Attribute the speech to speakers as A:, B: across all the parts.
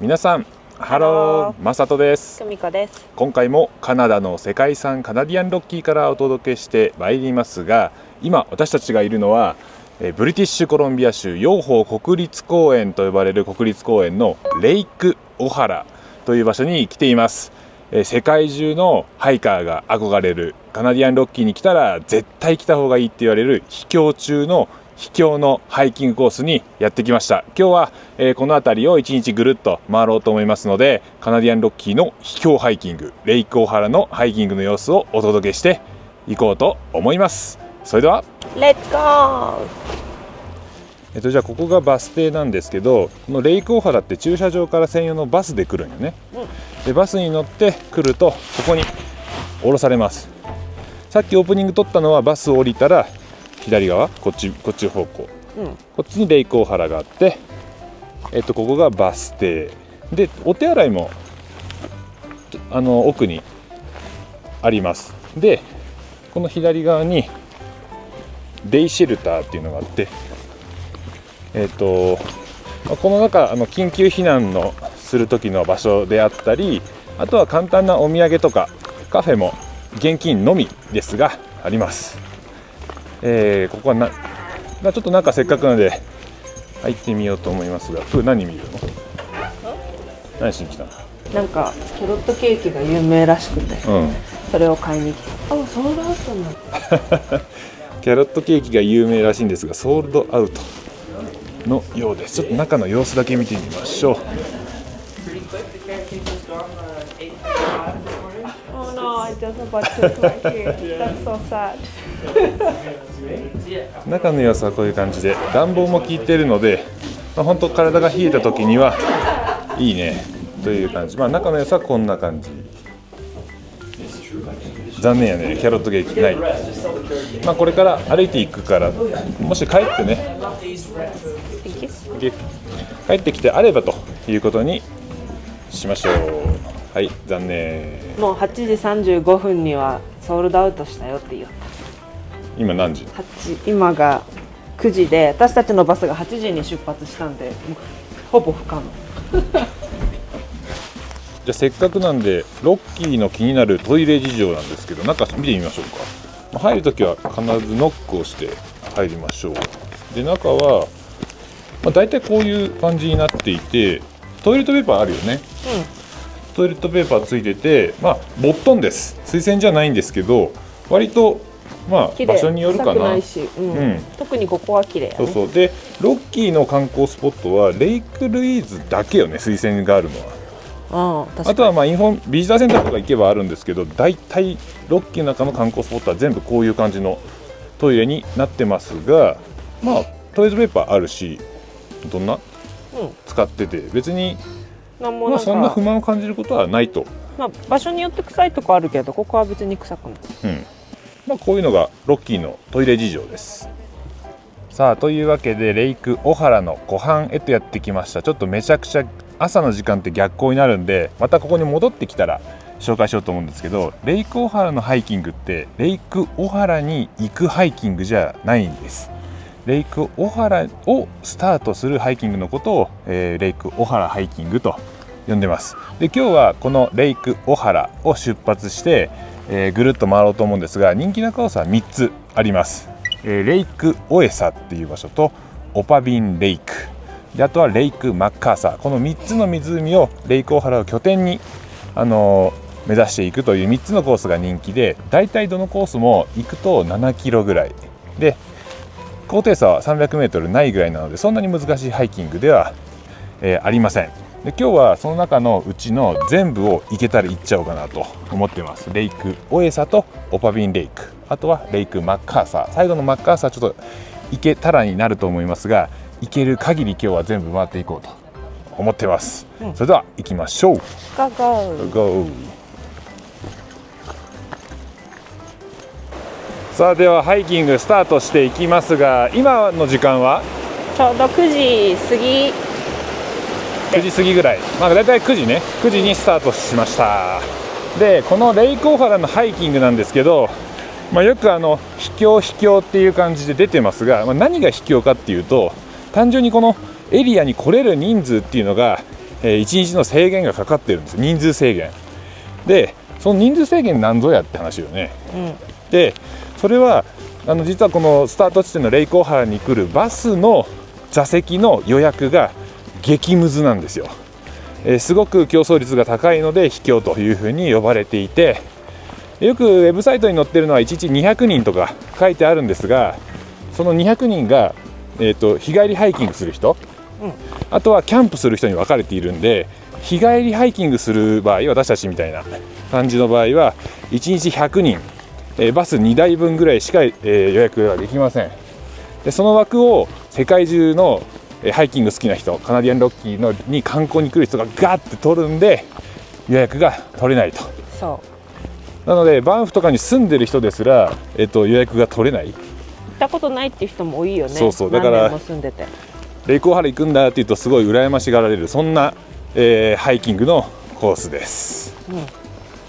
A: 皆さんハロー、マサトです。
B: 久美子です。
A: 今回もカナダの世界遺産カナディアンロッキーからお届けしてまいりますが、今私たちがいるのはブリティッシュコロンビア州ヨーホー国立公園と呼ばれる国立公園のレイクオハラという場所に来ています。世界中のハイカーが憧れるカナディアンロッキーに来たら絶対来た方がいいって言われる秘境中の秘境のハイキングコースにやってきました。今日は、この辺りを1日ぐるっと回ろうと思いますので、カナディアンロッキーの秘境ハイキングレイクオハラのハイキングの様子をお届けしていこうと思います。それでは
B: レッツゴー。
A: じゃあここがバス停なんですけど、このレイクオハラって駐車場から専用のバスで来るんよね、でバスに乗って来るとここに降ろされます。さっきオープニング撮ったのはバスを降りたら左側こっち方向、こっちにレイクオハラがあって、ここがバス停で、お手洗いも奥にあります。でこの左側にデイシェルターっていうのがあって、この中緊急避難のする時の場所であったり、あとは簡単なお土産とかカフェも現金のみですがあります。ここはちょっと中せっかくなので入ってみようと思いますが、何見るの？何しに来たの？
B: なんかキャロットケーキが有名らしくて、それを買いに来た。ソールドアウトになった。
A: キャロットケーキが有名らしいんですが、ソールドアウトのようです。ちょっと中の様子だけ見てみましょう。
B: Oh no, I just about took my cake. That's so sad.
A: 中の様子はこういう感じで、暖房も効いているので、本当体が冷えた時にはいいねという感じ。中の様子はこんな感じ。残念やね、キャロットケーキない。これから歩いていくから、もし帰ってね帰ってきてあればということにしましょう。はい、残念。
B: もう8時35分にはソールドアウトしたよって言った。
A: 今何時？
B: 今が9時で、私たちのバスが8時に出発したんで、ほぼ不可能。
A: じゃあせっかくなんでロッキーの気になるトイレ事情なんですけど、中見てみましょうか。入るときは必ずノックをして入りましょう。で中は、だいたいこういう感じになっていて、トイレットペーパーあるよね、トイレットペーパーついてて、ボットンです。水洗じゃないんですけど、割と場所によるかな。
B: 臭くないし、特にここは綺麗やね。
A: そうでロッキーの観光スポットはレイクルイーズだけよね、水洗があるのは。あとはビジターセンターとか行けばあるんですけど、大体ロッキーの中の観光スポットは全部こういう感じのトイレになってますが、トイレットペーパーあるし、どんな、使ってて別にそんな不満を感じることはないと。
B: 場所によって臭いとこあるけど、ここは別に臭くない。
A: こういうのがロッキーのトイレ事情です。さあというわけでレイクオハラの湖畔へとやってきました。ちょっとめちゃくちゃ朝の時間って逆光になるんで、またここに戻ってきたら紹介しようと思うんですけど、レイクオハラのハイキングってレイクオハラに行くハイキングじゃないんです。レイクオハラをスタートするハイキングのことを、レイクオハラハイキングと呼んでます。で今日はこのレイクオハラを出発して、ぐるっと回ろうと思うんですが、人気なコースは3つあります。レイクオエサっていう場所とオパビンレイクで、あとはレイクマッカーサー、この3つの湖をレイクオハラを拠点に、目指していくという3つのコースが人気で、だいたいどのコースも行くと7キロぐらいで、高低差は300メートルないぐらいなので、そんなに難しいハイキングでは、ありません。で今日はその中のうちの全部を行けたら行っちゃおうかなと思ってます。レイクオエサとオパビンレイク、あとはレイクマッカーサー、最後のマッカーサーちょっと行けたらになると思いますが、行ける限り今日は全部回っていこうと思ってます。それでは行きましょう。
B: ゴーゴー。
A: さあではハイキングスタートしていきますが、今の時間は
B: ちょうど9時過ぎ
A: ぐらい、だいたい9時にスタートしました。でこのレイクオハラのハイキングなんですけど、よく秘境っていう感じで出てますが、何が秘境かっていうと、単純にこのエリアに来れる人数っていうのが1日の制限がかかってるんですよ。人数制限で、その人数制限なんぞやって話よね。でそれは実はこのスタート地点のレイク小原に来るバスの座席の予約が激ムズなんですよ。すごく競争率が高いので秘境というふうに呼ばれていて、よくウェブサイトに載ってるのは1日200人とか書いてあるんですが、その200人が、日帰りハイキングする人、あとはキャンプする人に分かれているんで、日帰りハイキングする場合、私たちみたいな感じの場合は1日100人、バス2台分ぐらいしか、予約ができません。でその枠を世界中のハイキング好きな人、カナディアンロッキーに観光に来る人がガーって取るんで予約が取れないと。なのでバンフとかに住んでる人ですら、予約が取れない。
B: 行ったことないっていう人も多いよね。
A: そうだから
B: 何年も住んでて
A: レイク小原行くんだっていうとすごい羨ましがられる、そんな、ハイキングのコースです、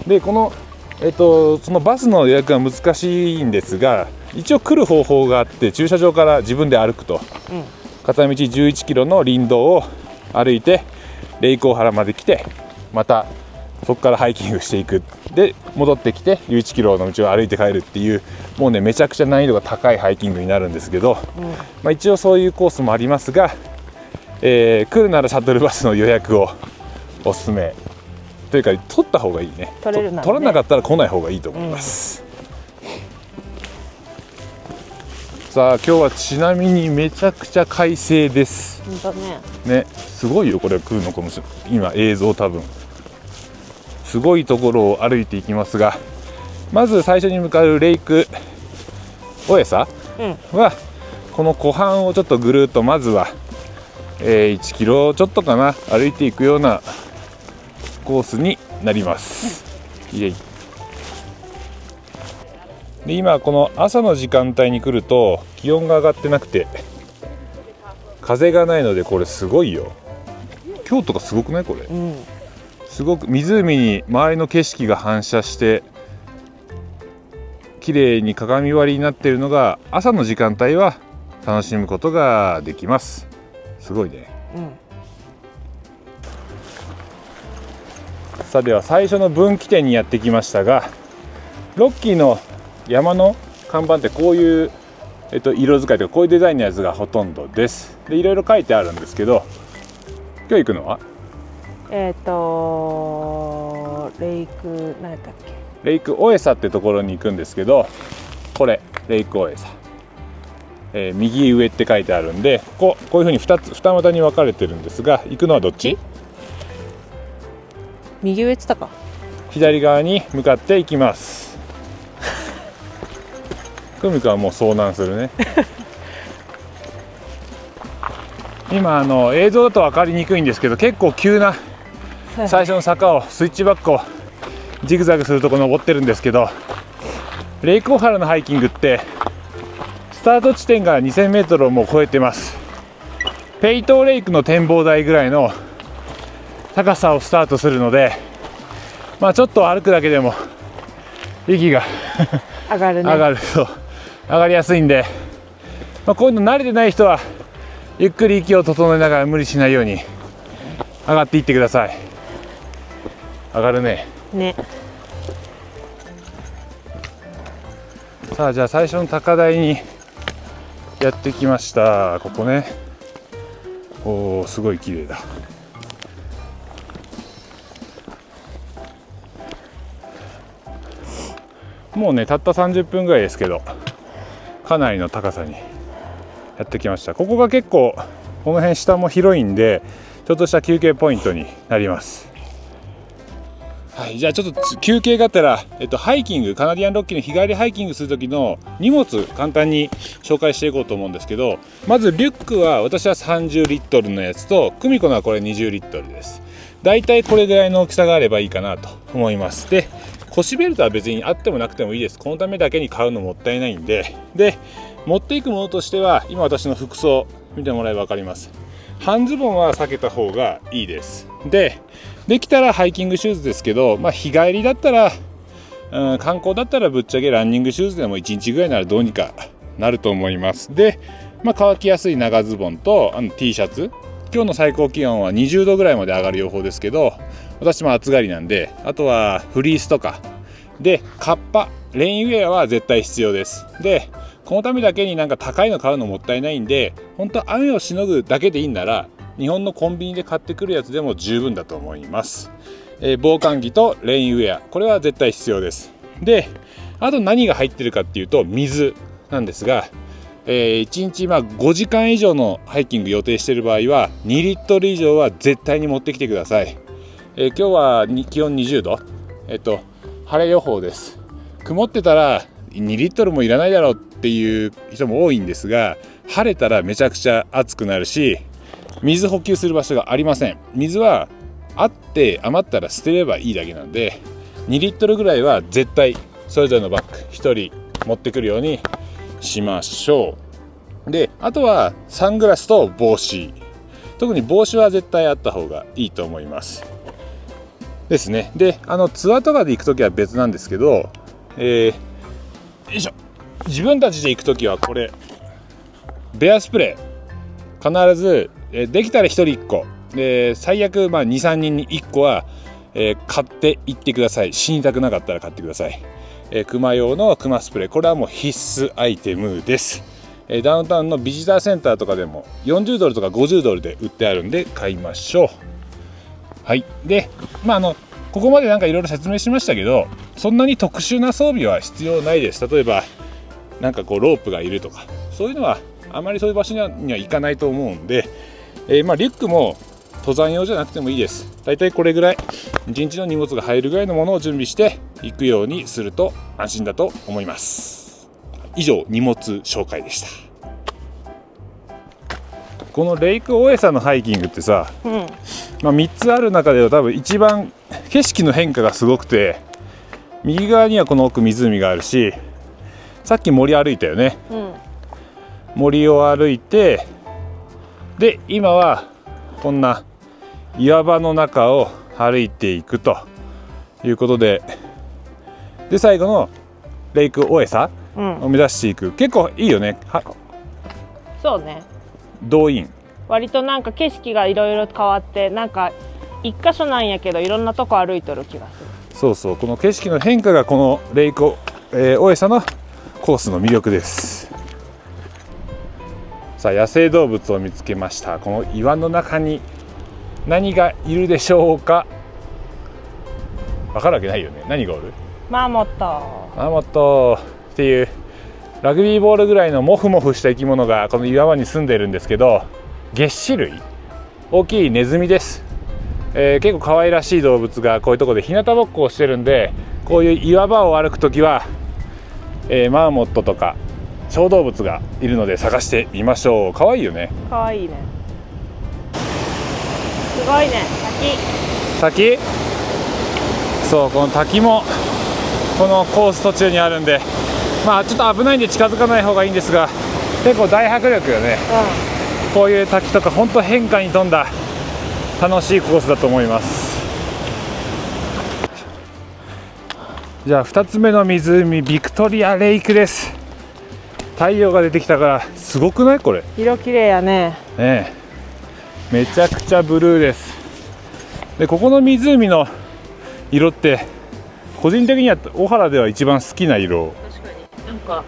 A: でこの、そのバスの予約が難しいんですが、一応来る方法があって、駐車場から自分で歩くと、片道11キロの林道を歩いてレイク小原まで来て、またそこからハイキングしていく、で戻ってきて11キロの道を歩いて帰るっていう、もうねめちゃくちゃ難易度が高いハイキングになるんですけど、一応そういうコースもありますが、来るならシャトルバスの予約をおすすめというか、取った方がいいね。
B: 取れるならね、
A: 取らなかったら来ない方がいいと思います、さあ今日はちなみにめちゃくちゃ快晴です。
B: 本当ね。
A: すごいよこれ、来るのかもしれない。今映像多分すごいところを歩いていきますが、まず最初に向かうレイクオエサは、この湖畔をちょっとぐるっとまずは、1キロちょっとかな歩いていくようなコースになります、イエイ。で今この朝の時間帯に来ると気温が上がってなくて風がないので、これすごいよ。今日とかすごくないこれ、すごく湖に周りの景色が反射して綺麗に鏡張りになっているのが、朝の時間帯は楽しむことができます。すごいね、さあでは最初の分岐点にやってきましたが、ロッキーの山の看板ってこういう、色使いとかこういうデザインのやつがほとんどです。でいろいろ書いてあるんですけど、今日行くのは
B: レイク何やったっけ、
A: レイクオエサってところに行くんですけど、これレイクオエサ、右上って書いてあるんで、こういうふうに二股に分かれてるんですが、行くのはどっち？
B: 右上って言ったか。
A: 左側に向かっていきます。久美子はもう遭難するね今映像だと分かりにくいんですけど、結構急な最初の坂をスイッチバックをジグザグするとこ登ってるんですけど、レイク小原のハイキングってスタート地点が 2000m をもう超えてます。ペイトーレイクの展望台ぐらいの高さをスタートするので、ちょっと歩くだけでも息が
B: 上がるね。
A: 上がりやすいんで、こういうの慣れてない人はゆっくり息を整えながら無理しないように上がっていってください。上がるね。さあじゃあ最初の高台にやってきました。ここね、おーすごい綺麗だ。もうねたった30分ぐらいですけど、かなりの高さにやってきました。ここが結構この辺下も広いんで、ちょっとした休憩ポイントになります。はい、じゃあちょっと休憩がてら、ハイキング、カナディアンロッキーの日帰りハイキングする時の荷物簡単に紹介していこうと思うんですけど、まずリュックは私は30リットルのやつと、久美子のはこれ20リットルです。だいたいこれぐらいの大きさがあればいいかなと思います。で腰ベルトは別にあってもなくてもいいです。このためだけに買うのもったいないんで。で持っていくものとしては、今私の服装見てもらえば分かります。半ズボンは避けた方がいいです。できたらハイキングシューズですけど、日帰りだったら、観光だったらぶっちゃけランニングシューズでも1日ぐらいならどうにかなると思います。で、乾きやすい長ズボンとT シャツ今日の最高気温は20度ぐらいまで上がる予報ですけど、私も暑がりなんで、あとはフリースとかでカッパ、レインウェアは絶対必要です。でこのためだけになんか高いの買うのもったいないんで、本当雨をしのぐだけでいいんなら日本のコンビニで買ってくるやつでも十分だと思います。防寒着とレインウェア、これは絶対必要です。であと何が入ってるかっていうと水なんですが、1日5時間以上のハイキング予定している場合は2リットル以上は絶対に持ってきてください。今日は気温20度、晴れ予報です。曇ってたら2リットルもいらないだろうっていう人も多いんですが、晴れたらめちゃくちゃ暑くなるし、水補給する場所がありません。水はあって余ったら捨てればいいだけなんで、2リットルぐらいは絶対それぞれのバッグ1人持ってくるようにしましょう。であとはサングラスと帽子、特に帽子は絶対あった方がいいと思いますですね。でツアーとかで行くときは別なんですけど、よいしょ、自分たちで行くときはこれベアスプレー必ず、できたら1人1個で、最悪2、3人に1個は、買っていってください。死にたくなかったら買ってください。クマ用のクマスプレー、これはもう必須アイテムです。ダウンタウンのビジターセンターとかでも40ドルとか50ドルで売ってあるんで買いましょう。はい。でここまでなんかいろいろ説明しましたけど、そんなに特殊な装備は必要ないです。例えばなんかロープがいるとか、そういうのはあまりそういう場所には行かないと思うんで、リュックも登山用じゃなくてもいいです。だいたいこれぐらい1日の荷物が入るぐらいのものを準備していくようにすると安心だと思います。以上、荷物紹介でした。このレイクオエサのハイキングってさ、3つある中では多分一番景色の変化がすごくて、右側にはこの奥湖があるし、さっき森歩いたよね、森を歩いて、で今はこんな岩場の中を歩いていくということで、最後のレイクオエサを目指していく。結構いいよね。
B: そうね、
A: 動員
B: 割となんか景色がいろいろ変わって、なんか一箇所なんやけどいろんなとこ歩いとる気がする。
A: そうそう、この景色の変化がこのレイクオエサのコースの魅力です。さあ、野生動物を見つけました。この岩の中に何がいるでしょうか。わかるわけないよね。何がおる？
B: マーモット。
A: マーモットっていうラグビーボールぐらいのモフモフした生き物がこの岩場に住んでるんですけど、齧歯類、大きいネズミです。結構可愛らしい動物がこういうところで日向ぼっこをしてるんで、こういう岩場を歩くときは、マーモットとか小動物がいるので探してみましょう。可愛いよね。
B: 可愛いね。すごいね。
A: 滝。そう、この滝もこのコース途中にあるんで、ちょっと危ないんで近づかない方がいいんですが、結構大迫力よね。こういう滝とか本当変化に富んだ楽しいコースだと思います。じゃあ2つ目の湖、ビクトリアレイクです。太陽が出てきたからすごくない？これ
B: 色綺麗やね。
A: めちゃくちゃブルーです。でここの湖の色って個人的には小原では一番好きな色。
B: 確かになんか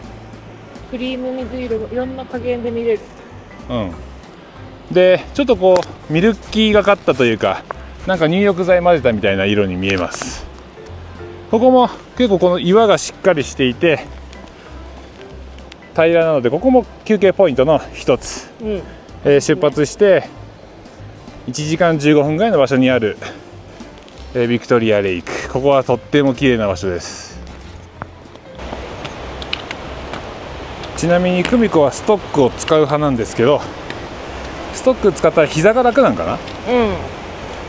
B: クリーム水色、いろんな加減で見れる。
A: でちょっとこうミルキーがかったというか、なんか入浴剤混ぜたみたいな色に見えます。ここも結構この岩がしっかりしていて平らなので、ここも休憩ポイントの一つ。出発して1時間15分ぐらいの場所にある、ビクトリアレイク。ここはとっても綺麗な場所です。ちなみに久美子はストックを使う派なんですけど、ストック使ったら膝が楽なんかな。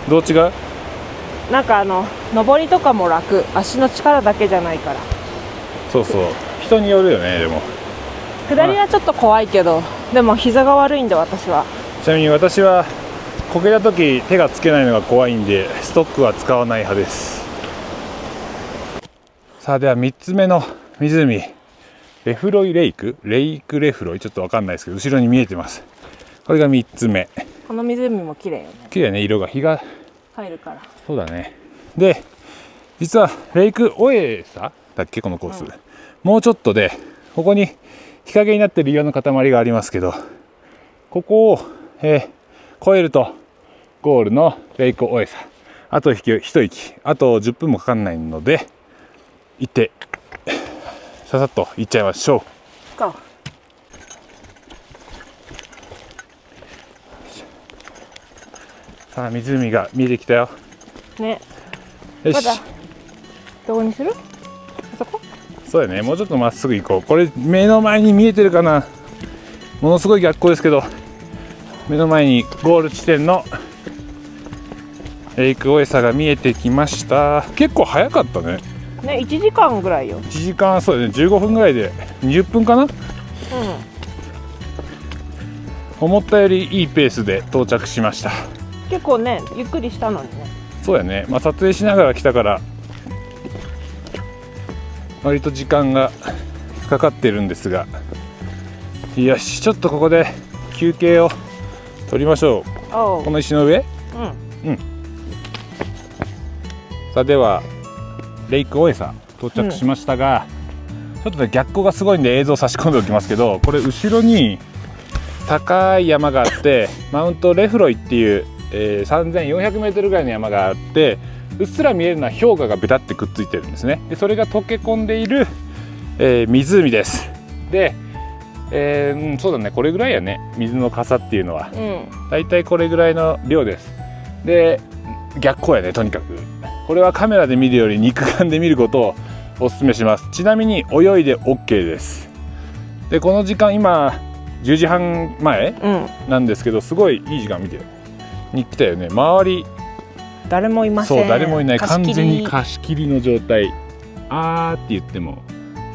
A: どう違う？
B: なんか登りとかも楽、足の力だけじゃないから。
A: そうそう、人によるよね。でも
B: 下りはちょっと怖いけど、でも膝が悪いんで私は。
A: ちなみに私はこけた時手がつけないのが怖いんでストックは使わない派です。さあ、では3つ目の湖、レフロイレイクレフロイ、ちょっと分かんないですけど後ろに見えてます。これが3つ目。
B: この湖も綺麗よね。
A: 綺麗ね、色が日が
B: 入るから。
A: そうだね。で実はレイクオエサだっけこのコース、もうちょっとでここに日陰になってる岩の塊がありますけど、ここを、越えるとゴールのレイクオエサ、あと一息、あと10分もかかんないので行ってささっと行っちゃいましょう。さあ湖が見えてきたよ。
B: ね。
A: よし。
B: まだどこにする？あそこ？
A: そうやね。もうちょっとまっすぐ行こう。これ目の前に見えてるかな。ものすごい逆光ですけど、目の前にゴール地点のレイクオエサが見えてきました。結構早かったね。
B: ね、1時間ぐらいよ。
A: 1時間、そうだね。15分ぐらいで20分かな。思ったよりいいペースで到着しました。
B: 結構ね、ゆっくりしたのにね。
A: そうやね。撮影しながら来たから割と時間がかかってるんですが、よし、ちょっとここで休憩を取りましょう。この石の上。さあではレイクオエサ到着しましたが、ちょっとね逆光がすごいんで映像差し込んでおきますけど、これ後ろに高い山があってマウントレフロイっていう、3400メートルぐらいの山があって、うっすら見えるのは氷河がベタってくっついてるんですね。でそれが溶け込んでいる、湖です。で、そうだね、これぐらいやね、水のかさっていうのは、だいたいこれぐらいの量です。で逆光やね。とにかくこれはカメラで見るより肉眼で見ることをお勧めします。ちなみに泳いで OK です。でこの時間今10時半前なんですけど、すごいいい時間見てよに来たよね。周り
B: 誰もいません。
A: そう、誰もいない。完全に貸し切りの状態。あーって言っても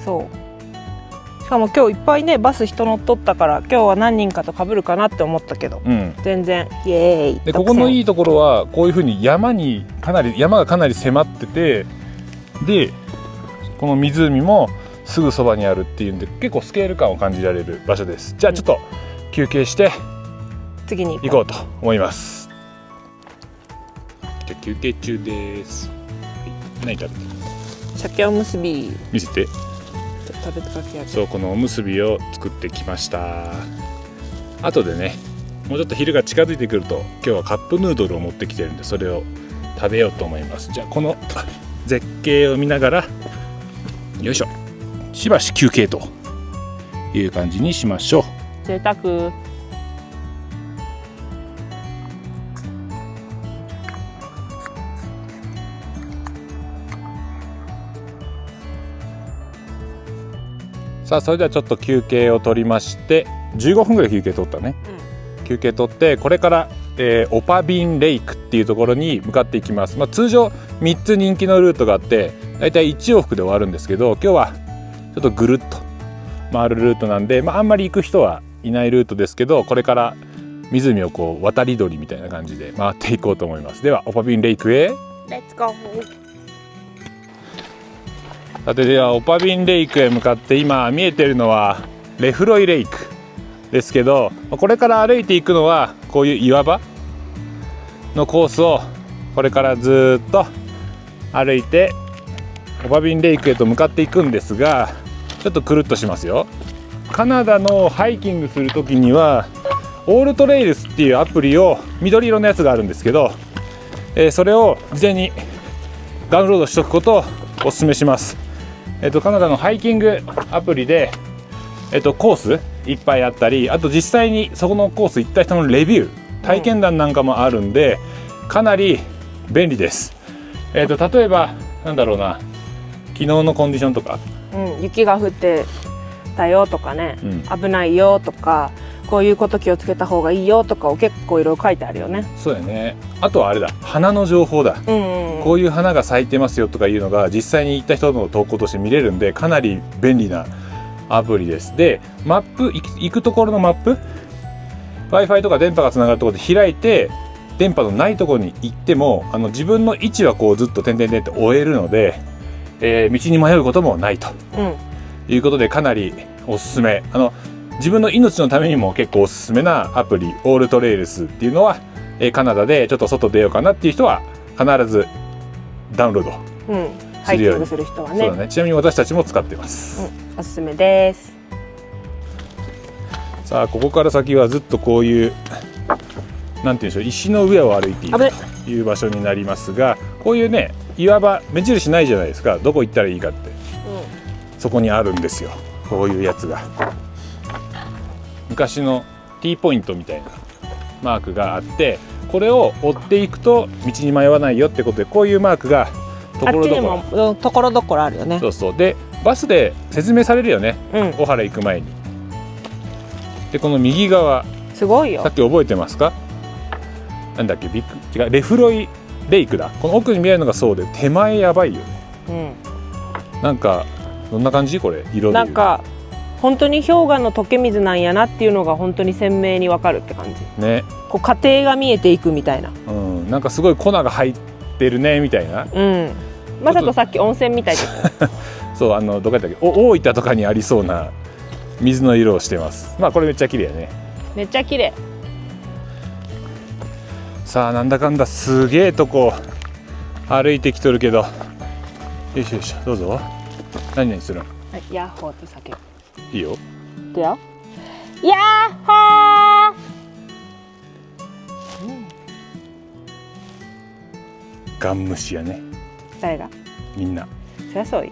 B: そう。しかも今日いっぱいねバス人乗っとったから、今日は何人かと被るかなって思ったけど、全然イエーイ。
A: でここのいいところはこういう風に山がかなり迫ってて、でこの湖もすぐそばにあるっていうんで結構スケール感を感じられる場所です。じゃあちょっと休憩して
B: 次に
A: 行こうと思います。じゃあ休憩中です。何食べてる？
B: 鮭おむすび。
A: 見せて。
B: 食べてかけやる。
A: そう、このおむすびを作ってきました。後でね、もうちょっと昼が近づいてくると今日はカップヌードルを持ってきてるんで、それを食べようと思います。じゃあこの絶景を見ながらよいしょ、しばし休憩という感じにしましょう。
B: 贅沢。
A: さあそれではちょっと休憩を取りまして、15分ぐらい休憩取ったね、休憩取ってこれから、オパビンレイクっていうところに向かっていきます。通常3つ人気のルートがあってだいたい1往復で終わるんですけど、今日はちょっとぐるっと回るルートなんで、あんまり行く人はいないルートですけど、これから湖をこう渡り鳥みたいな感じで回っていこうと思います。ではオパビンレイクへ
B: レッツゴー。
A: さてではオパビンレイクへ向かって今見えてるのはレフロイレイクですけど、これから歩いていくのはこういう岩場のコースをこれからずっと歩いてオパビンレイクへと向かっていくんですが、ちょっとくるっとしますよ。カナダのハイキングする時にはオールトレイルスっていうアプリを緑色のやつがあるんですけど、それを事前にダウンロードしておくことをお勧めします。カナダのハイキングアプリで、コースいっぱいあったり、あと実際にそこのコース行った人のレビュー、体験談なんかもあるんで、かなり便利です。例えばなんだろうな、昨日のコンディションとか、
B: 雪が降ってたよとかね、危ないよとか、こういうこと気をつけた方がいいよとかを結構いろいろ書いてあるよね。
A: そうやね。あとはあれだ、花の情報だ、こういう花が咲いてますよとかいうのが実際に行った人の投稿として見れるんで、かなり便利なアプリです。でマップ、行くところのマップ Wi-Fi とか電波がつながるところで開いて、電波のないところに行っても自分の位置はこうずっと点々点って追えるので、道に迷うこともないと、いうことでかなりおすすめ。自分の命のためにも結構おすすめなアプリオールトレイルスっていうのは、カナダでちょっと外出ようかなっていう人は必ずダウンロード
B: ハイキングする人はね。
A: そうだね。ちなみに私たちも使ってます、
B: おすすめです。
A: さあここから先はずっとこういうなんていうんでしょう、石の上を歩いているという場所になりますが、こういうね岩場目印ないじゃないですか、どこ行ったらいいかって、そこにあるんですよ、こういうやつが。昔の T ポイントみたいなマークがあって、これを追っていくと道に迷わないよってことで、こういうマークがところどころ、
B: あっちにもところどころあるよね。
A: そうそう。でバスで説明されるよね、小原行く前に。でこの右側
B: すごいよ。
A: さっき覚えてますか？なんだっけ、違う、レフロイレイクだ。この奥に見えるのがそうで、手前やばいよね。なんかどんな感じこれ、色で
B: なんか本当に氷河の溶け水なんやなっていうのが本当に鮮明にわかるって感じ
A: ね。
B: こう過程が見えていくみたいな。
A: なんかすごい粉が入ってるねみたいな。
B: まさとさっき温泉みたいで
A: そう、どこやったっけ、大分とかにありそうな水の色をしてます。まあこれめっちゃ綺麗やね。
B: めっちゃ綺麗。
A: さあなんだかんだすげえとこ歩いてきとるけど、よいしょよいしょ、どうぞ。何するん？
B: ヤッホーって叫ぶ。
A: いいよ。
B: いくよ。ヤッホー。
A: ガン虫やね。
B: 誰が？み
A: んな。
B: そりゃそうよ。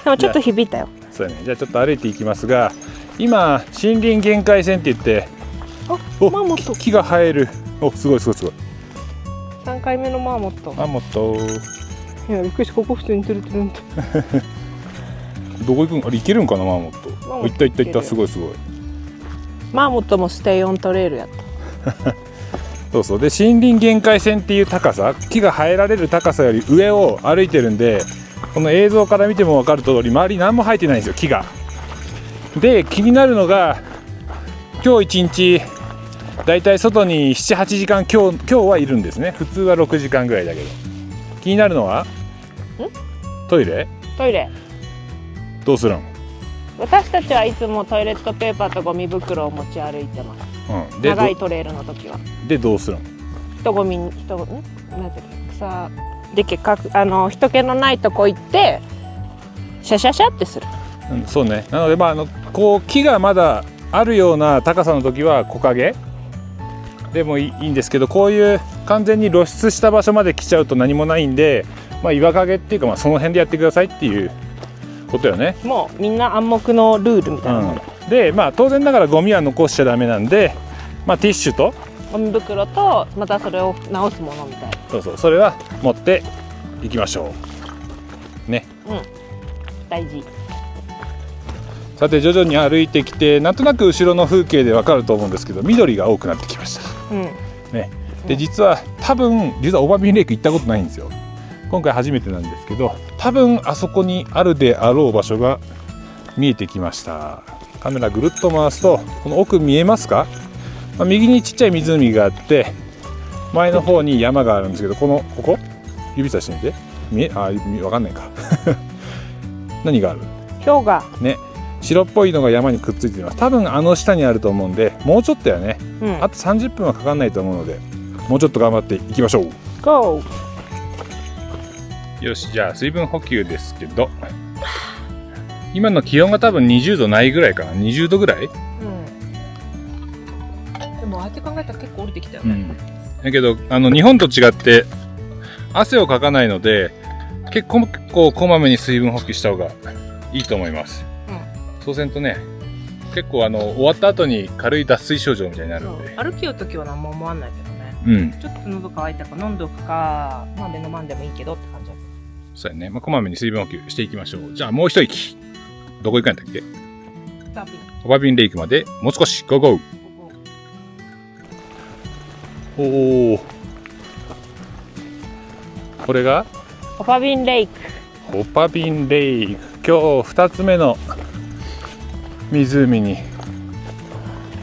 B: でもちょっと響いたよ。
A: そうやね。じゃあちょっと歩いていきますが、今森林限界線って言って、
B: マーモット。
A: 木が生える。すごいすごいすごい。
B: 3回目のマーモット。
A: マーモット。
B: いやびっくりした、ここ普通にトゥルトゥルンと。
A: どこ行くん？あれ行けるんかな、マーモット。行った行った行った、すごいすごい。
B: マーモットもステイオントレイルやった。
A: そうそう。で森林限界線っていう高さ、木が生えられる高さより上を歩いてるんで、この映像から見ても分かる通り周り何も生えてないんですよ、木が。で気になるのが、今日一日だいたい外に 7,8 時間今日はいるんですね。普通は6時間ぐらいだけど、気になるのはトイレどうするん？
B: 私たちはいつもトイレットペーパーとゴミ袋を持ち歩いてます。長いトレイルの時は。で
A: どうするん？
B: なんていうの、草で人気のないとこ行ってシャシャシャってする。
A: そうね。なのでこう木がまだあるような高さの時は木陰でもいいんですけど、こういう完全に露出した場所まで来ちゃうと何もないんで、岩陰っていうか、その辺でやってくださいっていうことよね。も
B: うみんな暗黙のルールみたいなもの、
A: で当然ながらゴミは残しちゃダメなんで、ティッシュと
B: ゴミ袋とまたそれを直すものみたいな。
A: そう、それは持っていきましょうね。
B: 大事。
A: さて徐々に歩いてきて、なんとなく後ろの風景でわかると思うんですけど、緑が多くなってきました、ね。で実はオーバービンレイク行ったことないんですよ。今回初めてなんですけど、多分あそこにあるであろう場所が見えてきました。カメラぐるっと回すと、この奥見えますか？右にちっちゃい湖があって、前の方に山があるんですけど、ここ指さしてみて。わかんないか。何がある？
B: 氷河
A: ね。白っぽいのが山にくっついています。多分下にあると思うんで、もうちょっとやね、あと30分はかかんないと思うので、もうちょっと頑張っていきましょう。
B: ゴ
A: ー。よし、じゃあ水分補給ですけど、今の気温が多分20度ないぐらいかな。20度ぐらい？
B: でもああやって考えたら結構降りてきたよね。
A: だけど日本と違って汗をかかないので、結構こまめに水分補給した方がいいと思います。そうせんとね、結構終わった後に軽い脱水症状みたいになるんで。歩きよる時は何も思わないけどね。ちょっと喉乾いたか飲んどくか、飲まんでもいいけどって感じだ。そうやね。こまめに水分補給していきましょう。じゃあもう一息。どこ行くんやったっけ？オバビンレイクまでもう少し。ゴーゴー。これが
B: オバビンレイク。
A: オバビンレイク。今日2つ目の湖に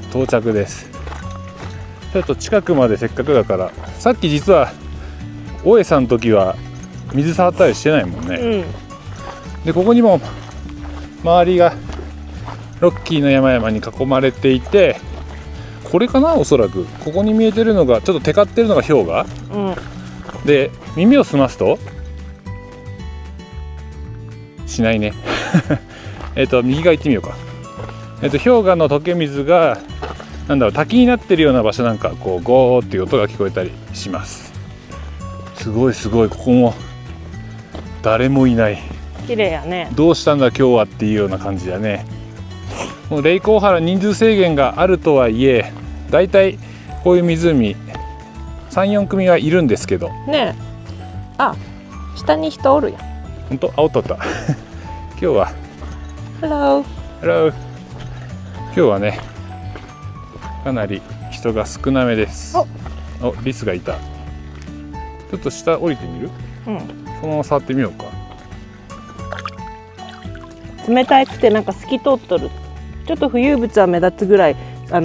A: 到着です。ちょっと近くまでせっかくだから、さっき実は大江さんの時は水触ったりしてないもんね。でここにも周りがロッキーの山々に囲まれていて、これかな、おそらくここに見えてるのがちょっとテカってるのが氷河、で耳を澄ますとしないね右側行ってみようか。氷河の溶け水がなんだろう、滝になってるような場所なんかこうゴーっていう音が聞こえたりします。すごいすごい、ここも誰もいない。
B: 綺麗やね。
A: どうしたんだ今日はっていうような感じだね。もうレイク大原人数制限があるとはいえ、だいたいこういう湖 3,4 組はいるんですけど
B: ねえ、あ、下に人おるやん。
A: ほんと、あ、おったおった今日は
B: Hello。
A: Hello。 今日はねかなり人が少なめです。お、リスがいた。ちょっと下降りてみる？そのまま触ってみようか。
B: 冷たくてなんか透き通っとる。ちょっと浮遊物は目立つぐらい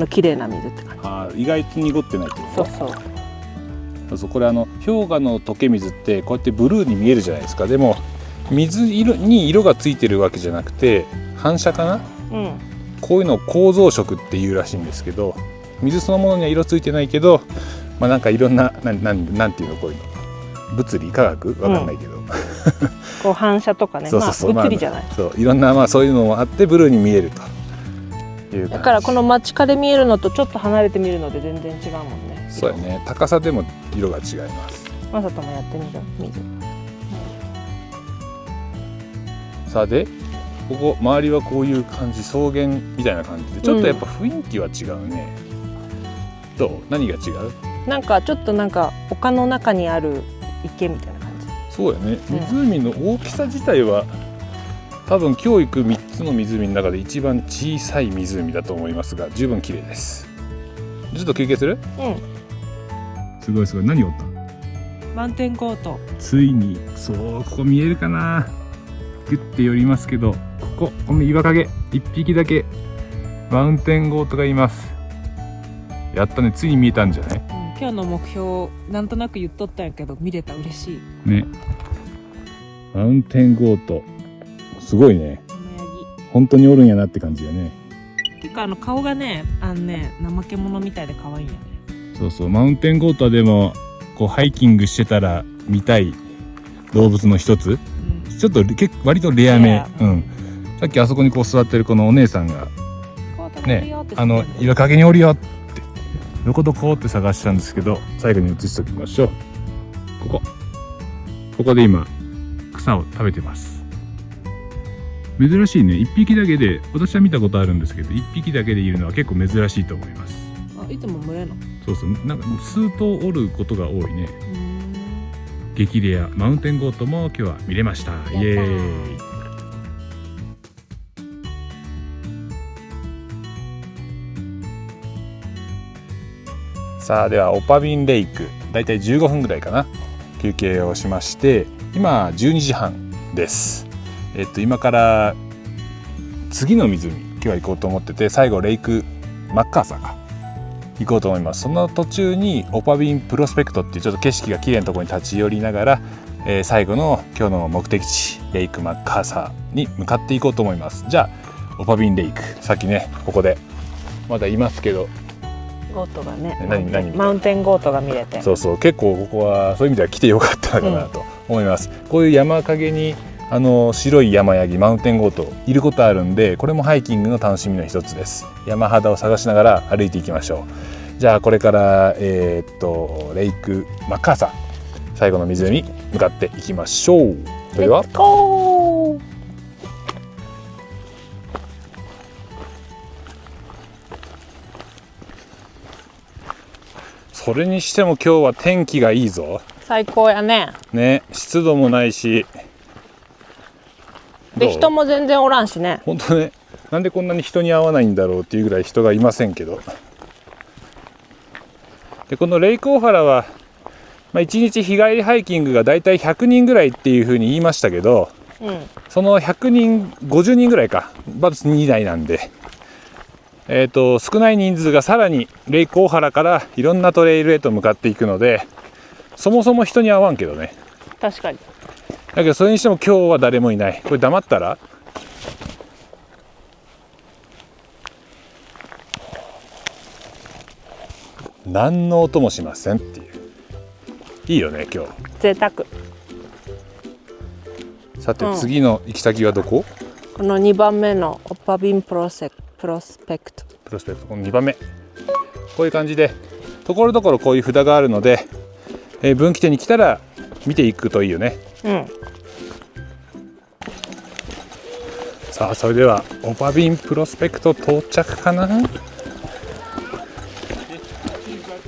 B: 綺麗な水って感じ。
A: 意外と濁ってないってこと？そう、これ氷河の溶け水ってこうやってブルーに見えるじゃないですか。でも水色に色がついてるわけじゃなくて反射かな、こういうのを構造色っていうらしいんですけど、水そのものには色ついてないけど、なんかいろんななんていうの、こういうの物理科学わかんないけど、
B: こう反射とかね、物理じゃない、
A: そういろんなそういうのもあってブルーに見えるという感じ。
B: だからこの街から見えるのとちょっと離れて見るので全然違うもんね。
A: そうやね、高さでも色が違います。
B: まさともやってみる水。
A: さあでここ周りはこういう感じ、草原みたいな感じでちょっとやっぱ雰囲気は違うね。どう？何が違う？
B: なんかちょっとなんか丘の中にある池みたいな感じ。
A: そうやね、湖の大きさ自体は多分今日行く3つの湖の中で一番小さい湖だと思いますが、十分綺麗です。ちょっと休憩する？すごいすごい、何おった？
B: マウンテンゴート。
A: ついに、そう、ここ見えるかな、ギュッて寄りますけど、この岩陰1匹だけマウンテンゴートがいます。やったね、ついに見えたんじゃない？
B: 今日の目標なんとなく言っとったんやけど、見れた、嬉しい
A: ね。マウンテンゴートすごいね、本当におるんやなって感じだね。
B: 結構顔がね、怠け者みたいで可愛いよね。
A: そうそう、マウンテンゴートでもこうハイキングしてたら見たい動物の一つ、ちょっと割とレアめ、さっきあそこにこう座ってるこのお姉さんがね、岩陰におるよってどこって探したんですけど、最後に移しときましょう。ここで今草を食べてます。珍しいね、1匹だけで、私は見たことあるんですけど1匹だけでいるのは結構珍しいと思います。
B: いつも群れの。そう
A: そう、なんか数頭おることが多いね。激レアマウンテンゴートも今日は見れました。イエーイ。さあではオパビンレイク、だいたい15分ぐらいかな、休憩をしまして、今12時半です。今から次の湖今日は行こうと思ってて、最後レイクマッカーサーか行こうと思います。その途中にオパビンプロスペクトっていうちょっと景色が綺麗なところに立ち寄りながら、最後の今日の目的地レイクマッカーサーに向かっていこうと思います。じゃあオパビンレイク、さっきねここでまだいますけど、
B: ゴートがね、
A: 何
B: マウンテンゴートが見れて、
A: そうそう、結構ここはそういう意味では来てよかったのかなと思います。こういう山陰に白い山ヤギマウンテンゴートいることあるんで、これもハイキングの楽しみの一つです。山肌を探しながら歩いていきましょう。じゃあこれからレイクマッカーサー、最後の湖に向かっていきましょう。それでは
B: レッツゴー。
A: それにしても今日は天気がいいぞ。
B: 最高やね。
A: ね、湿度もないし、
B: で人も全然おらんしね。
A: 本当ね、なんでこんなに人に会わないんだろうっていうぐらい人がいませんけど。でこのレイク大原は、1日日帰りハイキングがだいたい100人ぐらいっていうふうに言いましたけど、その100人50人ぐらいかバス2台なんで、少ない人数がさらにレイク大原からいろんなトレイルへと向かっていくので、そもそも人に会わんけどね。
B: 確かに。
A: だけどそれにしても今日は誰もいない。これ黙ったら何の音もしませんっていう。いいよね今日。
B: 贅沢。
A: さて、次の行き先はどこ？
B: この2番目のオパビンプロスペクト。
A: この2番目、こういう感じでところどころこういう札があるので、分岐点に来たら見ていくといいよね。さあ、それではオパビンプロスペクト到着かな。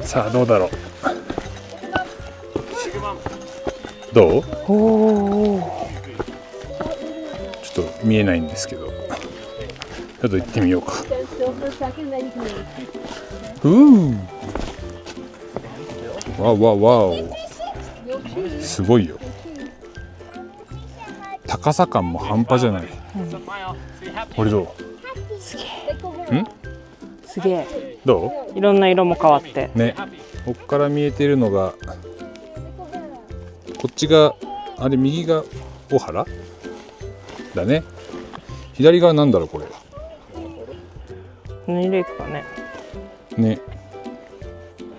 A: さあ、どうだろう。どう？ちょっと見えないんですけど、ちょっと行ってみようか。わお、すごいよ。高さ感も半端じゃない。これどう？
B: すげえ。
A: ど
B: う？いろんな色も変わって
A: ね。こっから見えてるのが、こっちがあれ、右が小原だね。左側なんだろうこれ。
B: 何レイクかね。
A: ね。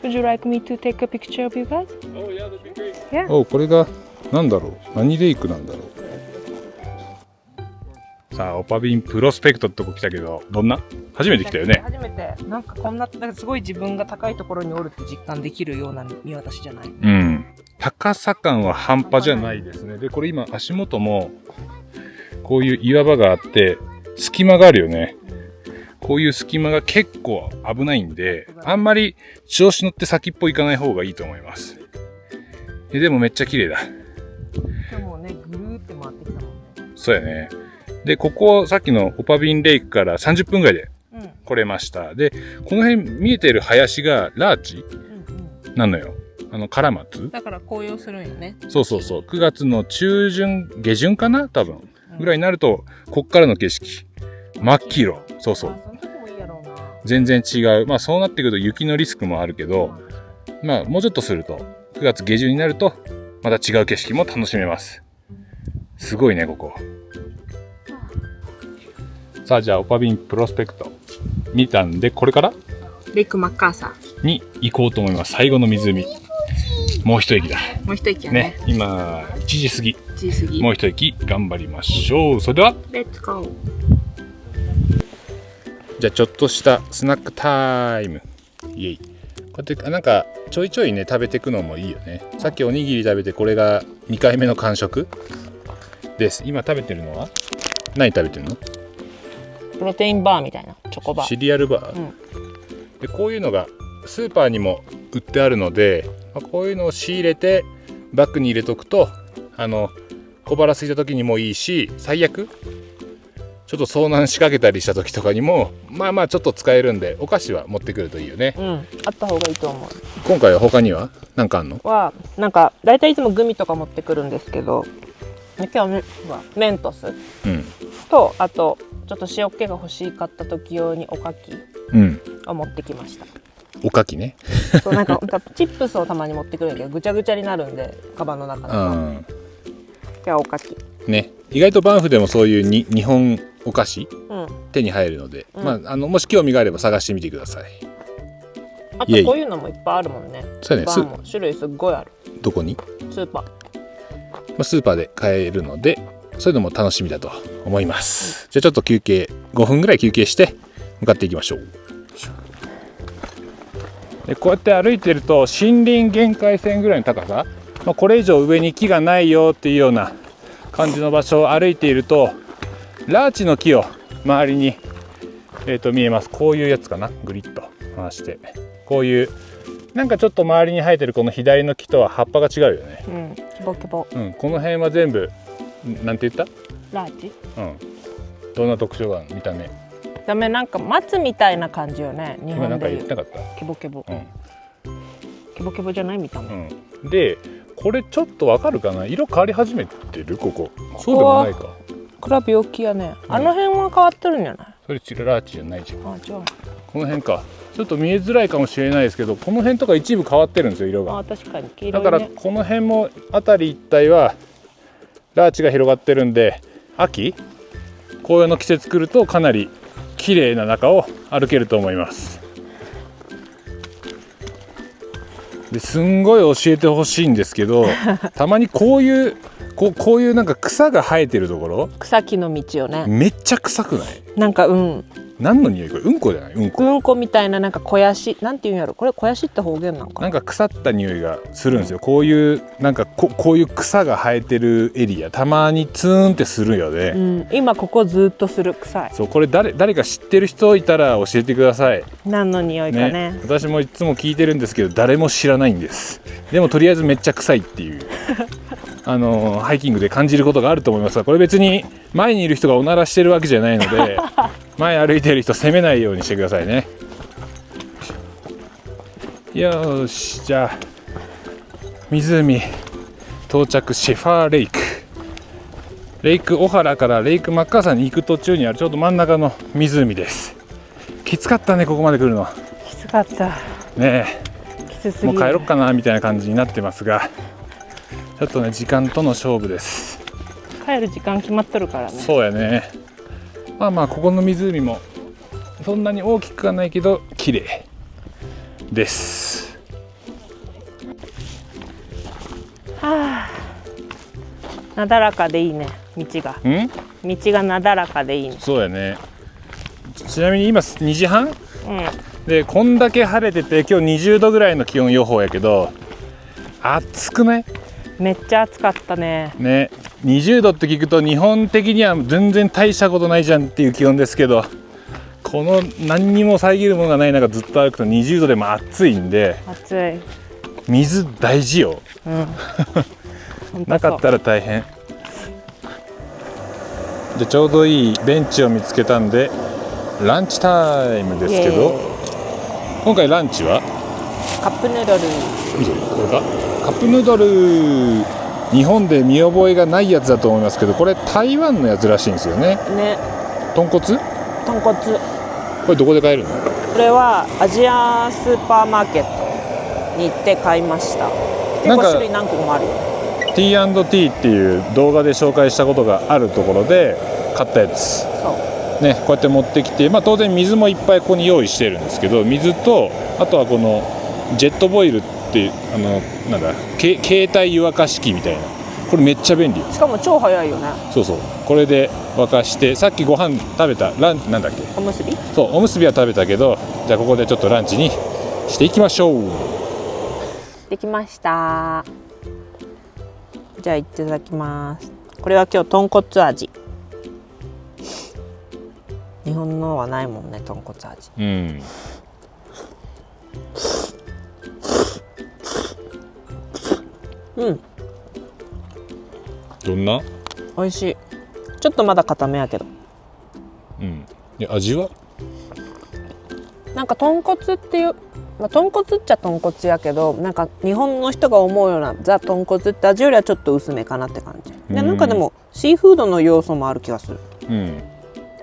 B: Would you like me to take a picture of you guys?
A: Oh yeah, that'd be great.
B: Yeah.
A: これがなんだろう。何レイクなんだろう。さあ、オパビンプロスペクトってとこ来たけど、どんな？初めて来たよね。
B: 初めて。なんかこんな、すごい自分が高いところにおるって実感できるような見渡しじゃない？
A: 高さ感は半端じゃないですね。で、これ今足元もこういう岩場があって隙間があるよね。こういう隙間が結構危ないんで、あんまり調子乗って先っぽ行かない方がいいと思います。でもめっちゃ綺麗だ。
B: 今日もね、ぐるーって回ってきたもんね。
A: そうやね。で、ここさっきのオパビンレイクから30分ぐらいで来れました。で、この辺見えてる林がラーチなのよ。カラマツ
B: だから紅葉するんよね。
A: そう。9月の中旬、下旬かな多分。ぐらいになると、こっからの景色。真っ黄色。そう。
B: その時もいいやろうな。
A: 全然違う。まあそうなってくると雪のリスクもあるけど、まあもうちょっとすると、9月下旬になると、また違う景色も楽しめます。すごいね、ここ。さあ、じゃあオパビンプロスペクト見たんで、これから
B: レイクマッカーサー
A: に行こうと思います。最後の湖。もう一駅だ。
B: もう一駅やね。
A: 今1時過ぎ。もう一駅頑張りましょう。それでは
B: レッツゴー。
A: じゃあちょっとしたスナックタイム。イエイ。こうやってなんかちょいちょいね食べていくのもいいよね。さっきおにぎり食べて、これが2回目の完食です。今食べてるのは何食べてるの？
B: プロテインバーみたいなチョコバー。
A: シリアルバー、でこういうのがスーパーにも売ってあるので、こういうのを仕入れてバッグに入れとくと、小腹空いた時にもいいし、最悪ちょっと遭難しかけたりした時とかにもまあちょっと使えるんで、お菓子は持ってくるといいよね。
B: あった方がいいと思う。
A: 今回は他には何かあんの？
B: なんかだいたいいつもグミとか持ってくるんですけど、今日はメントスと、あとちょっと塩気が欲しかった時用におかきを持ってきました。
A: おかきね。
B: そう、なんかチップスをたまに持ってくるんだけど、ぐちゃぐちゃになるんで、カバンの中の。じゃあおかきね。
A: 意外とバンフでもそういう日本お菓子、手に入るので、もし興味があれば探してみてください。
B: あとこういうのもいっぱいあるもんね。
A: そうね。
B: バンも種類すっごいある。
A: どこに？
B: スーパー。
A: スーパーで買えるので、そういうのも楽しみだと思います。じゃあちょっと休憩、5分ぐらい休憩して向かっていきましょう。でこうやって歩いてると森林限界線ぐらいの高さ、これ以上上に木がないよっていうような感じの場所を歩いていると、ラーチの木を周りに、見えます。こういうやつかな。グリッと回して、こういうなんかちょっと周りに生えてるこの左の木とは葉っぱが違うよね。
B: キボキボ。
A: この辺は全部なんて言った？
B: ラーチ？
A: どんな特徴があるの？見た目。
B: ダメ、なんか松みたいな感じよね。日本でいう。
A: 今なんか言ってなかった？
B: キボキボ。キボキボじゃない見た目。
A: で、これちょっとわかるかな？色変わり始めてる？ここ。そうでもないか。
B: これは病気やね。あの辺は変わってるんじゃない？
A: それラーチじゃないじゃん。
B: 違う。
A: この辺か。ちょっと見えづらいかもしれないですけど、この辺とか一部変わってるんですよ、色が。
B: 確かに黄色いね。
A: だからこの辺も辺り一帯はラーチが広がってるんで、秋紅葉の季節来るとかなり綺麗な中を歩けると思います。ですんごい教えてほしいんですけどたまにこういうなんか草が生えてるところ、
B: 草木の道をね、
A: めっちゃ臭くない？
B: なんか
A: 何の匂い？これうんこじゃない？うん
B: こみたいな、なんか肥やし、なんていうんやろ、これ肥やしって方言なんかな。
A: なんか腐った匂いがするんですよ。こういうなんかこういう草が生えてるエリア、たまにツーンってするよね。
B: 今ここずっとする、臭い。
A: そう、これ誰か知ってる人いたら教えてください。
B: 何の匂いかね。
A: 私もいつも聞いてるんですけど誰も知らないんです。でもとりあえずめっちゃ臭いっていうハイキングで感じることがあると思いますが、これ別に前にいる人がおならしてるわけじゃないので前歩いてる人責めないようにしてくださいね。よし、じゃあ湖到着、シェファーレイク、レイクオハラからレイクマッカーサーに行く途中にあるちょうど真ん中の湖です。きつかったね、ここまで来るの。
B: きつかった
A: ね
B: きつすぎる。
A: もう帰ろっかなみたいな感じになってますが、ちょっとね時間との勝負です。
B: 帰る時間決まっとるからね。
A: そうやね。まあここの湖もそんなに大きくはないけど綺麗です。
B: はあ、なだらかでいいね、道がなだらかでいいね。
A: そうやね。ちなみに今2時半、でこんだけ晴れてて今日20度ぐらいの気温予報やけど暑くない？
B: めっちゃ暑かったね。
A: 20度って聞くと日本的には全然大したことないじゃんっていう気温ですけど、この何にも遮るものがない中ずっと歩くと20度でも暑いんで、
B: 暑い。
A: 水大事よ、なかったら大変。でちょうどいいベンチを見つけたんでランチタイムですけど、今回ランチは
B: カップヌードル。
A: これかカップヌードル、日本で見覚えがないやつだと思いますけど、これ台湾のやつらしいんですよね。豚骨これどこで買えるの？
B: これはアジアスーパーマーケットに行って買いました。結構種類何個もあるよ。
A: T&T っていう動画で紹介したことがあるところで買ったやつね、こうやって持ってきて、当然水もいっぱいここに用意してるんですけど、水とあとはこのジェットボイルってなんだ携帯湯沸かし器みたいな、これめっちゃ便利よ。
B: しかも超早いよね。
A: そうこれで沸かして、さっきご飯食べたなんだっけ、
B: おむすび。
A: そうおむすびは食べたけど、じゃあここでちょっとランチにしていきましょう。
B: できました。じゃあいただきます。これは今日豚骨味。日本のはないもんね、豚骨味。
A: どんな？
B: 美味しい。ちょっとまだ固めやけど。
A: 味は？
B: なんか豚骨っていう、豚骨っちゃ豚骨やけど、なんか日本の人が思うようなザ豚骨って味よりはちょっと薄めかなって感じで、なんかでもシーフードの要素もある気がする。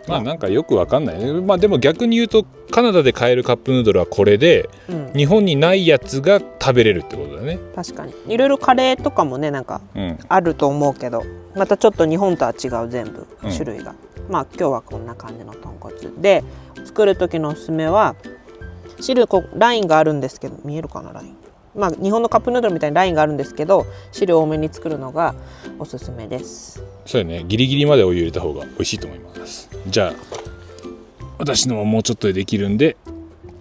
A: なんかよくわかんないね。でも逆に言うとカナダで買えるカップヌードルはこれで、日本にないやつが食べれるってことだね。
B: 確かにいろいろカレーとかもね、なんかあると思うけど、またちょっと日本とは違う全部種類が、今日はこんな感じの豚骨で、作る時のおすすめは汁ラインがあるんですけど、見えるかなライン。日本のカップヌードルみたいにラインがあるんですけど、汁多めに作るのがおすすめです。
A: そうやね、ギリギリまでお湯入れた方が美味しいと思います。じゃあ私のももうちょっとでできるんで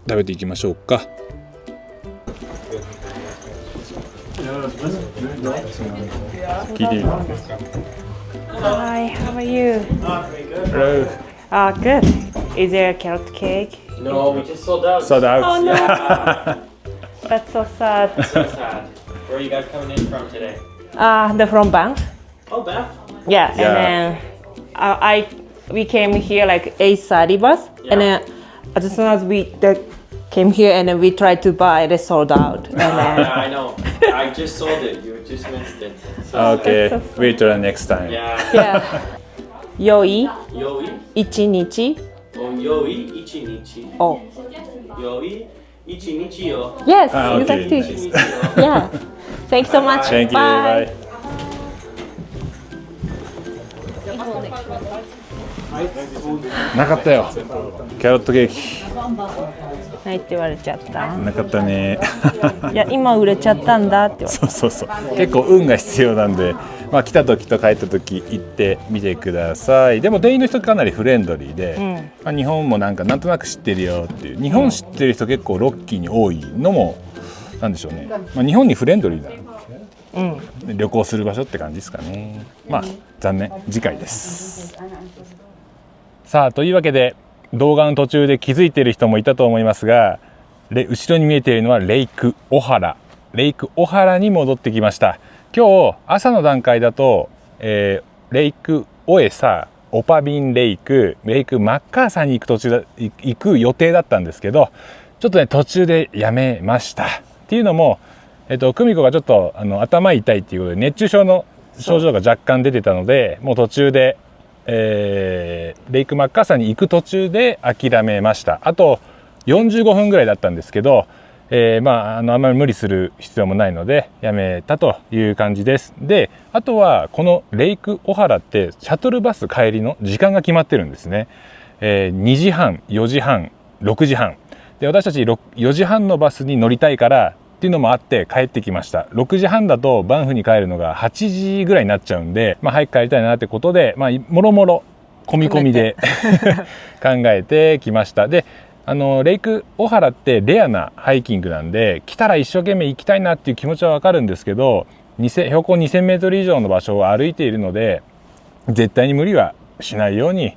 A: 食べていきましょうか。聞いてみる。
B: Hi, how are you?
A: Hello.
B: Good. Is there a carrot cake?
C: No, we just sold out.
A: Sold out.
B: Oh no. That's so sad.
C: So sad. Where are you guys coming in from today?
B: They're from Banff.
C: Oh, Beth.
B: Yeah,
A: Yeah.
B: And then we came here like 8:30 bus, and then as soon as we came here and then we tried to buy, they sold out. And then,
C: Yeah, I know. I just sold it. You just missed it.
A: Okay,
B: That's so funny.
A: wait till the next time.
C: Yeah.
B: yeah. 良い
C: Yoi.
B: 一日
C: Oh, yoi ichinichi.
B: を
C: Yoi ichinichi yo.
B: Yes,
A: okay.
B: exactly.
C: Ichinichi yo.
B: Yeah. Thank you so much.
A: Thank you. Bye. なかったよ。キャロットケーキ
B: ないって言われちゃった。
A: なかったね。
B: いや今売れちゃったんだって言われた。
A: そう結構運が必要なんで、まあ、来た時と帰った時行ってみてください。でも店員の人かなりフレンドリーで、まあ、日本もなんとなく知ってるよっていう、日本知ってる人結構ロッキーに多いのもなんでしょうね、まあ、日本にフレンドリーな、旅行する場所って感じですかね。まあ残念、次回です。さあというわけで動画の途中で気づいている人もいたと思いますが、後ろに見えているのはレイクオハラに戻ってきました。今日朝の段階だと、レイクオエサ、オパビンレイクマッカーサーに行く予定だったんですけど、ちょっとね途中でやめました。っていうのも、久美子がちょっと頭痛いっていうことで熱中症の症状が若干出てたので、もう途中で、レイクマッカーサーに行く途中で諦めました。あと45分ぐらいだったんですけど、あんまり無理する必要もないのでやめたという感じです。で、あとはこのレイクオハラってシャトルバス帰りの時間が決まってるんですね。2時半、4時半、6時半で、私たち4時半のバスに乗りたいからっていうのもあって帰ってきました。6時半だとバンフに帰るのが8時ぐらいになっちゃうんで、早く帰りたいなってことで、もろもろ込み込みで考えてきました。で、レイクオハラってレアなハイキングなんで、来たら一生懸命行きたいなっていう気持ちはわかるんですけど、標高2000メートル以上の場所を歩いているので絶対に無理はしないように、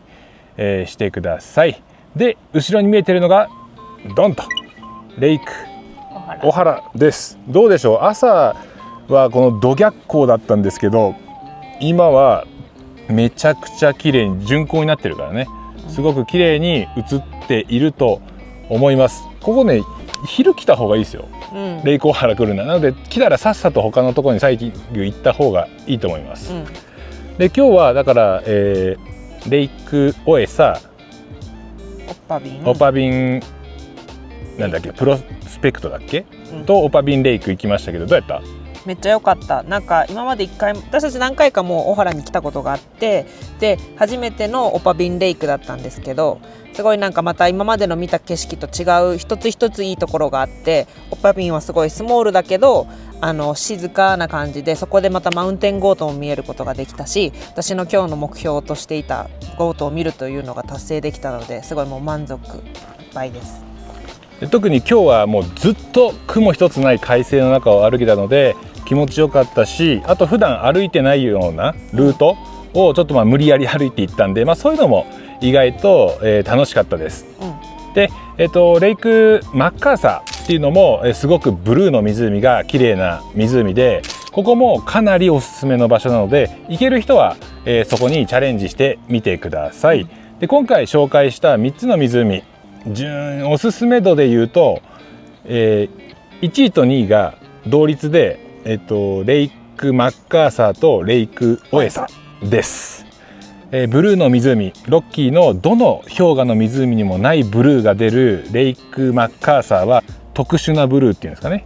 A: してください。で、後ろに見えているのがドンとレイクオハラです。どうでしょう、朝はこのど逆光だったんですけど、今はめちゃくちゃ綺麗に巡光になってるからね、すごく綺麗に映っていると思います。ここね、昼来た方がいいですよ、レイクオハラ来るなので、来たらさっさと他のところにサイキング行った方がいいと思います。で、今日はだから、レイクオエサ、オパビンなんだっけ、プロスペクトだっけ、とオパビンレイク行きましたけど、どうやった？
B: めっちゃ良かった。なんか今まで私たち何回かもうオハラに来たことがあって、で初めてのオパビンレイクだったんですけど、すごいなんかまた今までの見た景色と違う一つ一ついいところがあって、オパビンはすごいスモールだけど静かな感じで、そこでまたマウンテンゴートも見えることができたし、私の今日の目標としていたゴートを見るというのが達成できたので、すごいもう満足いっぱいです。
A: 特に今日はもうずっと雲一つない快晴の中を歩けたので気持ちよかったし、あと普段歩いてないようなルートをちょっと無理やり歩いていったんで、そういうのも意外と、楽しかったです。で、レイクマッカーサーっていうのも、すごくブルーの湖が綺麗な湖で、ここもかなりおすすめの場所なので、行ける人は、そこにチャレンジしてみてください。で、今回紹介した3つの湖、おすすめ度でいうと、1位と2位が同率で、レイクマッカーサーとレイクオエサです。ブルーの湖、ロッキーのどの氷河の湖にもないブルーが出るレイクマッカーサーは特殊なブルーっていうんですかね、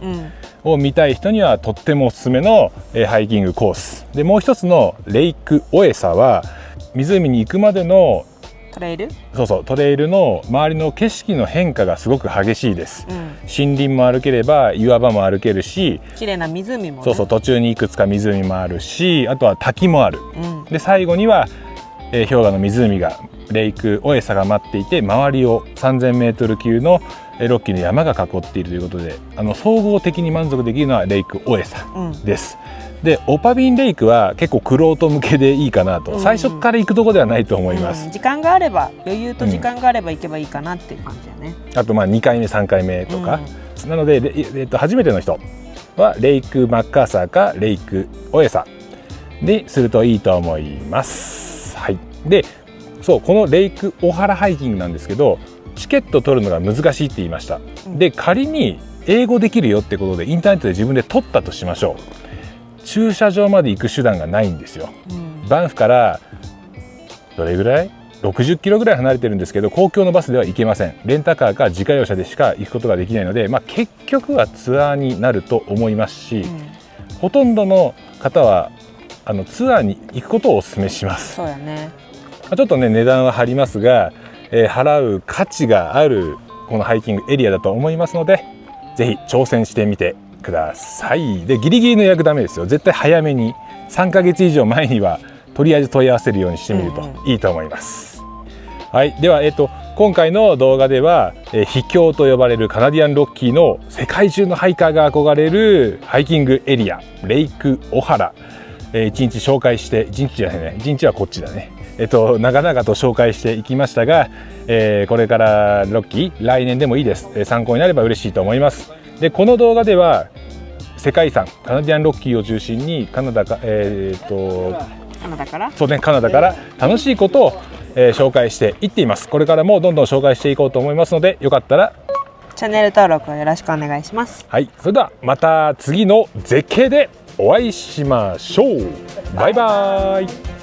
A: を見たい人にはとってもおすすめの、ハイキングコースで、もう一つのレイクオエサは湖に行くまでの
B: トレイル？
A: トレイルの周りの景色の変化がすごく激しいです。森林も歩ければ岩場も歩けるし、
B: 綺麗な湖もね、
A: 途中にいくつか湖もあるし、あとは滝もある。で、最後には、氷河の湖がレイクオエサが待っていて、周りを 3000m 級のロッキーの山が囲っているということで、総合的に満足できるのはレイクオエサです。で、オパビンレイクは結構クロート向けでいいかなと、最初から行くところではないと思います。
B: 時間があれば、余裕と時間があれば行けばいいかなっていう感じだね。
A: あと2回目3回目とか、なので、初めての人はレイクマッカーサーかレイクオエサでするといいと思います。はい。で、このレイクオハラハイキングなんですけど、チケット取るのが難しいって言いました。で、仮に英語できるよってことでインターネットで自分で取ったとしましょう。駐車場まで行く手段がないんですよ。バンフからどれぐらい60キロぐらい離れてるんですけど、公共のバスでは行けません。レンタカーか自家用車でしか行くことができないので、結局はツアーになると思いますし、ほとんどの方はツアーに行くことをお勧めします。
B: そうやね。
A: ちょっとね値段は張りますが、払う価値があるこのハイキングエリアだと思いますので、ぜひ挑戦してみてください。でギリギリの予約ダメですよ。絶対早めに3ヶ月以上前にはとりあえず問い合わせるようにしてみるといいと思います。はい、では、今回の動画では、秘境と呼ばれるカナディアンロッキーの世界中のハイカーが憧れるハイキングエリアレイクオハラ、1日紹介して、1日じゃないね、1日はこっちだね、長々と紹介していきましたが、これからロッキー来年でもいいです、参考になれば嬉しいと思います。でこの動画では世界遺産カナディアンロッキーを中心にカナダから楽しいことを紹介していっています。これからもどんどん紹介していこうと思いますので、よかったら
B: チャンネル登録をよろしくお願いします。
A: はい、それではまた次の絶景でお会いしましょう。バイバイ。